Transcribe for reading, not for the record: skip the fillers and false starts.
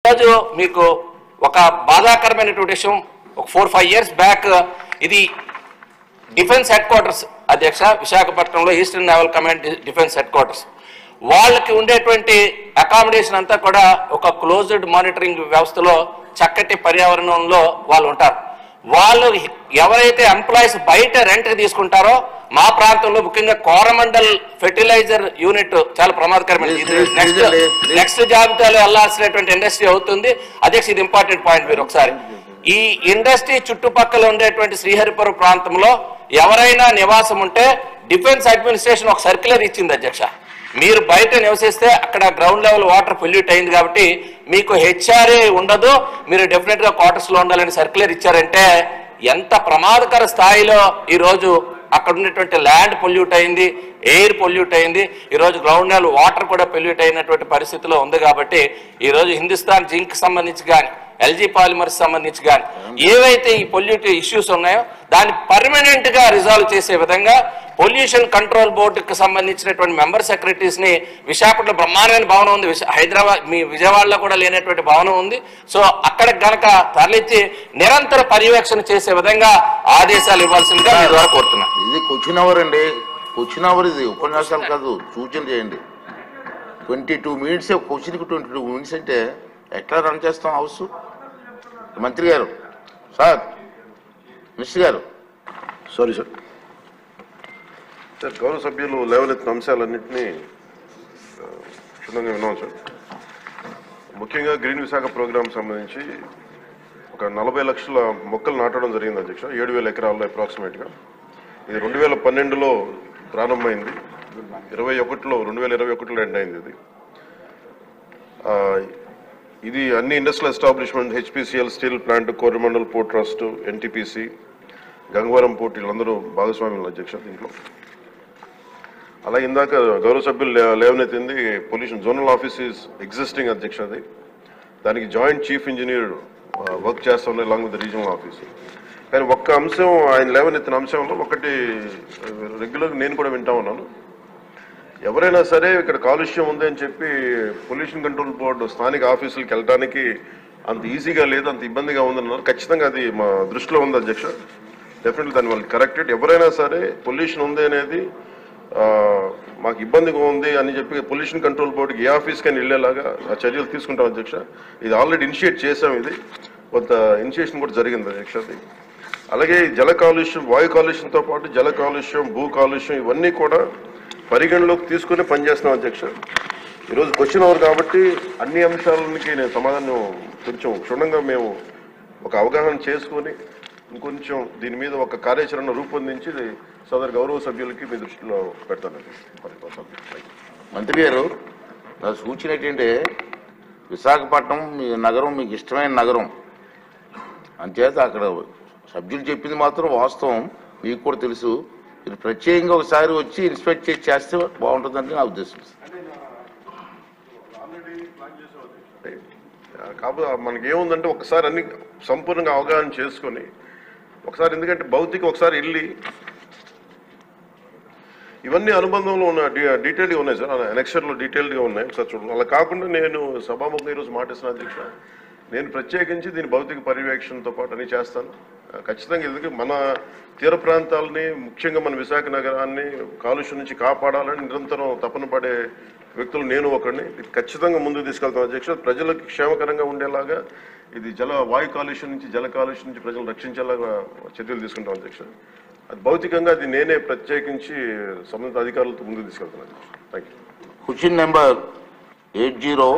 ఈరోజు మీకు ఒక బాధాకరమైనటువంటి విషయం, ఒక 4-5 years బ్యాక్ ఇది డిఫెన్స్ హెడ్ క్వార్టర్స్ అధ్యక్ష, విశాఖపట్నంలో eastern naval command defence head quarters. వాళ్ళకి ఉండేటువంటి అకామిడేషన్ అంతా కూడా ఒక క్లోజ్డ్ మానిటరింగ్ వ్యవస్థలో చక్కటి పర్యావరణంలో వాళ్ళు ఉంటారు. వాళ్ళు ఎవరైతే ఎంప్లాయీస్ బయట రెంట్కి తీసుకుంటారో మా ప్రాంతంలో ముఖ్యంగా కోరమండల్ ఫెర్టిలైజర్ యూనిట్ చాలా ప్రమాదకరమైనది. నెక్స్ట్ జాబితాలో వెళ్లాల్సినటువంటి ఇండస్ట్రీ అవుతుంది అధ్యక్ష. ఇది ఇంపార్టెంట్ పాయింట్. మీరు ఒకసారి ఈ ఇండస్ట్రీ చుట్టుపక్కల ఉండేటువంటి శ్రీహరిపురం ప్రాంతంలో ఎవరైనా నివాసం ఉంటే డిఫెన్స్ అడ్మినిస్ట్రేషన్ ఒక సర్క్యులర్ ఇచ్చింది అధ్యక్ష. మీరు బయట నివసిస్తే అక్కడ గ్రౌండ్ లెవెల్ వాటర్ పొల్యూట్ అయింది కాబట్టి మీకు హెచ్ఆర్ఏ ఉండదు, మీరు డెఫినెట్ గా క్వార్టర్స్ లో ఉండాలని సర్క్యులర్ ఇచ్చారంటే ఎంత ప్రమాదకర స్థాయిలో ఈరోజు అక్కడ ఉన్నటువంటి ల్యాండ్ పొల్యూట్ అయింది, ఎయిర్ పొల్యూట్ అయింది, ఈరోజు గ్రౌండ్ లెవెల్ వాటర్ కూడా పొల్యూట్ అయినటువంటి పరిస్థితిలో ఉంది. కాబట్టి ఈరోజు హిందుస్థాన్ జింక్ సంబంధించి కానీ ఎల్జీ పాలిమర్స్ సంబంధించి కానీ ఏవైతే ఈ పొల్యూటివ్ ఇష్యూస్ ఉన్నాయో దాన్ని పర్మనెంట్ గా రిజాల్వ్ చేసే విధంగా పొల్యూషన్ కంట్రోల్ బోర్డుకి సంబంధించినటువంటి మెంబర్ సెక్రటరీస్ ని విశాఖపట్నంలో బ్రహ్మాండమైన భవనం ఉంది, హైదరాబాద్ మీ విజయవాడలో కూడా లేనటువంటి భవనం ఉంది. సో అక్కడికి గనక తరలించి నిరంతర పర్యవేక్షణ చేసే విధంగా ఆదేశాలు ఇవ్వాల్సిందిగా మీ ద్వారా కోరుతున్నాను. ఇది క్వశ్చన్ అవర్ అండి, క్వశ్చన్ అవర్ ఇది ఉపన్యాసాలు కాదు, సూచన చేయండి. 22 minutes క్వశ్చన్కి 22 minutes అంటే ఎట్లా రన్ చేస్తాం హౌస్? మంత్రి గారు, సార్, మినిస్టర్ గారు. Sorry sir. సార్, గౌరవ సభ్యులు లేవనెత్తిన అంశాలన్నింటినీ క్షుణ్ణంగా విన్నాం సార్. ముఖ్యంగా గ్రీన్ విశాఖ ప్రోగ్రామ్ సంబంధించి ఒక 40 లక్షల మొక్కలు నాటడం జరిగింది అధ్యక్ష, 7,000 ఎకరాల్లో అప్రాక్సిమేట్గా. ఇది 2012లో ప్రారంభమైంది, 2021లో ఎండ్ అయింది. ఇది అన్ని industrial establishment, HPCL steel plant, Coromandel port trust, NTPC, Gangavaram port, వీళ్ళందరూ భాగస్వామ్యులు అధ్యక్ష దీంట్లో. అలాగే ఇందాక గౌరవ సభ్యులు లేవనెత్తింది pollution zonal office is existing అధ్యక్ష. అది దానికి జాయింట్ చీఫ్ ఇంజనీర్ వర్క్ చేస్తున్నారు అలాంగ్ విత్ రీజనల్ ఆఫీస్. కానీ ఒక్క అంశం ఆయన లేవనెత్తిన అంశంలో ఒకటి రెగ్యులర్గా నేను కూడా వింటా ఉన్నాను. ఎవరైనా సరే ఇక్కడ కాలుష్యం ఉంది అని చెప్పి పొల్యూషన్ కంట్రోల్ బోర్డు స్థానిక ఆఫీసులకు వెళ్ళడానికి అంత ఈజీగా లేదు, అంత ఇబ్బందిగా ఉందన్నారు. ఖచ్చితంగా అది మా దృష్టిలో ఉంది అధ్యక్ష. డెఫినెట్లీ దాన్ని వాళ్ళు కరెక్టెడ్. ఎవరైనా సరే పొల్యూషన్ ఉంది అనేది మాకు ఇబ్బందిగా ఉంది అని చెప్పి పొల్యూషన్ కంట్రోల్ బోర్డుకి ఏ ఆఫీస్కైనా వెళ్ళేలాగా ఆ చర్యలు తీసుకుంటాం అధ్యక్ష. ఇది ఆల్రెడీ ఇనిషియేట్ చేసాం, ఇది కొంత ఇనిషియేషన్ కూడా జరిగింది అధ్యక్ష. అది అలాగే జల కాలుష్యం, వాయు కాలుష్యంతో పాటు జల కాలుష్యం, భూ కాలుష్యం ఇవన్నీ కూడా పరిగణలోకి తీసుకుని పనిచేస్తున్నాం అధ్యక్ష. ఈరోజు క్వశ్చన్ అవర్ కాబట్టి అన్ని అంశాలకి నేను సమాధానం కొంచెం క్షుణ్ణంగా మేము ఒక అవగాహన చేసుకొని ఇంకొంచెం దీని మీద ఒక కార్యాచరణ రూపొందించి సదరు గౌరవ సభ్యులకి మీ దృష్టిలో పెడతానండి. మంత్రి గారు, నా సూచన ఏంటంటే విశాఖపట్నం మీ నగరం మీకు ఇష్టమైన నగరం అంచేత అక్కడ సభ్యులు చెప్పింది మాత్రం వాస్తవం, మీకు కూడా తెలుసు. మీరు ప్రత్యేకంగా ఒకసారి వచ్చి ఇన్స్పెక్ట్ చేస్తే బాగుంటుందని నా ఉద్దేశం. కాకపోతే మనకి ఏముందంటే ఒకసారి అన్ని సంపూర్ణంగా అవగాహన చేసుకొని ఒకసారి, ఎందుకంటే భౌతిక ఒకసారి వెళ్ళి ఇవన్నీ అనుబంధంలో ఉన్న డీటెయిల్గా ఉన్నాయి సార్, ఎనెక్చర్లో డీటెయిల్గా ఉన్నాయి, ఒకసారి చూడండి. అలా కాకుండా నేను సభాముఖంగా ఈరోజు మాటిస్తున్నాను అధ్యక్ష, నేను ప్రత్యేకించి దీని భౌతిక పర్యవేక్షణతో పాటు అన్ని చేస్తాను ఖచ్చితంగా. ఎందుకంటే మన తీర ప్రాంతాలని, ముఖ్యంగా మన విశాఖ నగరాన్ని కాలుష్యం నుంచి కాపాడాలని నిరంతరం తపన పడే వ్యక్తులు నేను ఒకరిని. ఖచ్చితంగా ముందుకు తీసుకెళ్తాను అధ్యక్ష. ప్రజలకు క్షేమకరంగా ఉండేలాగా ఇది వాయు కాలుష్యం నుంచి, జల కాలుష్యం నుంచి ప్రజలు రక్షించేలాగా చర్యలు తీసుకుంటాం అధ్యక్ష. అది భౌతికంగా అది నేనే ప్రత్యేకించి సంబంధిత అధికారులతో ముందుకు తీసుకెళ్తాను అధ్యక్ష. Thank you. Question number 80